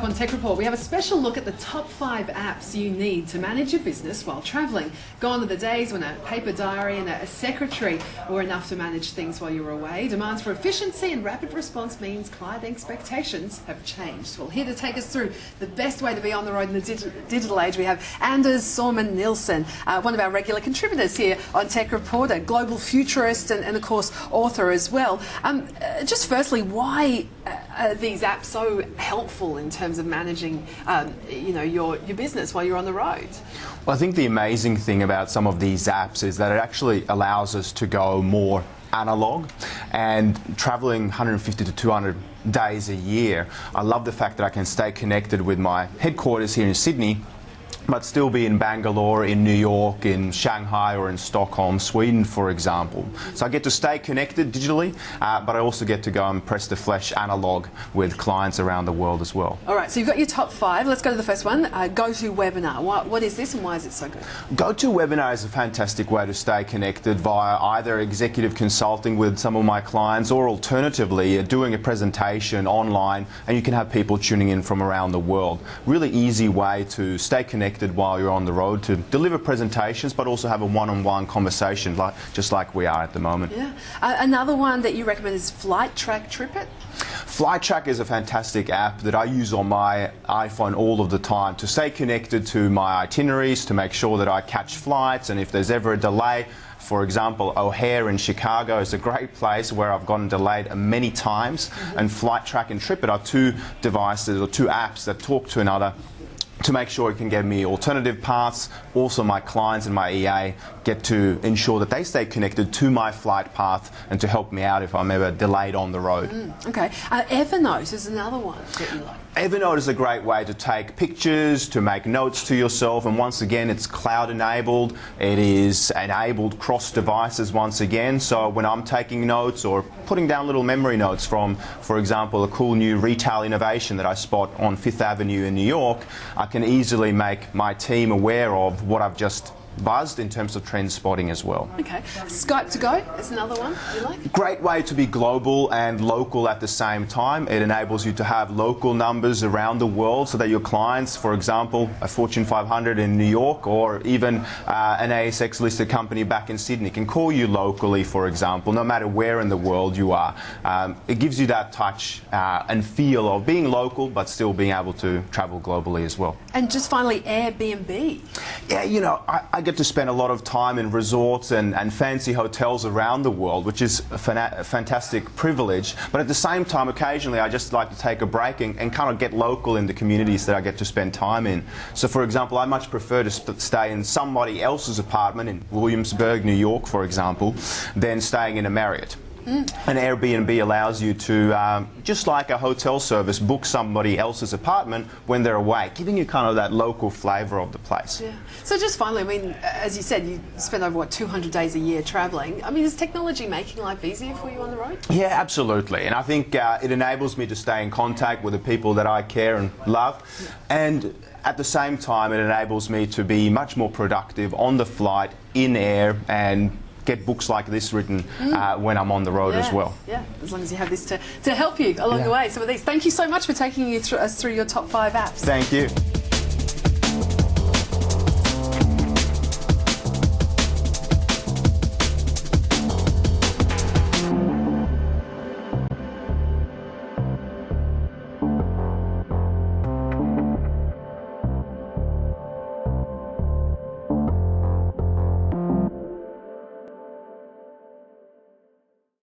up on Tech Report, we have a special look at the top 5 apps you need to manage your business while travelling. Gone are the days when a paper diary and a secretary were enough to manage things while you were away. Demands for efficiency and rapid response means client expectations have changed. Well, here to take us through the best way to be on the road in the digital age, we have Anders Sorman-Nilsson, one of our regular contributors here on Tech Report, a global futurist and of course author as well. Just firstly, why are these apps so helpful in terms of managing your business while you're on the road? Well, I think the amazing thing about some of these apps is that it actually allows us to go more analog, and traveling 150 to 200 days a year, I love the fact that I can stay connected with my headquarters here in Sydney, but still be in Bangalore, in New York, in Shanghai or in Stockholm, Sweden, for example. So I get to stay connected digitally, but I also get to go and press the flesh analog with clients around the world as well. All right, so you've got your top 5. Let's go to the first one, GoToWebinar. What is this and why is it so good? GoToWebinar is a fantastic way to stay connected via either executive consulting with some of my clients or alternatively doing a presentation online, and you can have people tuning in from around the world. Really easy way to stay connected while you're on the road, to deliver presentations but also have a one-on-one conversation just like we are at the moment. Yeah. Another one that you recommend is FlightTrack Tripit? FlightTrack is a fantastic app that I use on my iPhone all of the time to stay connected to my itineraries, to make sure that I catch flights, and if there's ever a delay. For example, O'Hare in Chicago is a great place where I've gotten delayed many times, and FlightTrack and Tripit are 2 devices or 2 apps that talk to another to make sure it can give me alternative paths. Also, my clients and my EA get to ensure that they stay connected to my flight path and to help me out if I'm ever delayed on the road. Okay. Evernote is another one that you like. Evernote is a great way to take pictures, to make notes to yourself, and once again it's cloud enabled. It is enabled cross devices once again, so when I'm taking notes or putting down little memory notes from, for example, a cool new retail innovation that I spot on 5th Avenue in New York, I can easily make my team aware of what I've just buzzed in terms of trend spotting as well. Okay. Skype to Go is another one you like? Great way to be global and local at the same time. It enables you to have local numbers around the world so that your clients, for example, a Fortune 500 in New York or even an ASX listed company back in Sydney, can call you locally, for example, no matter where in the world you are. It gives you that touch and feel of being local but still being able to travel globally as well. And just finally, Airbnb. Yeah, you know, I get to spend a lot of time in resorts and fancy hotels around the world, which is a fantastic privilege. But at the same time, occasionally I just like to take a break and kind of get local in the communities that I get to spend time in. So for example, I much prefer to stay in somebody else's apartment in Williamsburg, New York, for example, than staying in a Marriott. An Airbnb allows you to, just like a hotel service, book somebody else's apartment when they're away, giving you kind of that local flavour of the place. Yeah. So just finally, I mean, as you said, you spend over, 200 days a year travelling. I mean, is technology making life easier for you on the road? Yeah, absolutely. And I think it enables me to stay in contact with the people that I care and love. And at the same time, it enables me to be much more productive on the flight, in air, and get books like this written when I'm on the road as well. Yeah, as long as you have this to help you along the way. So with these, thank you so much for taking us through your top 5 apps. Thank you.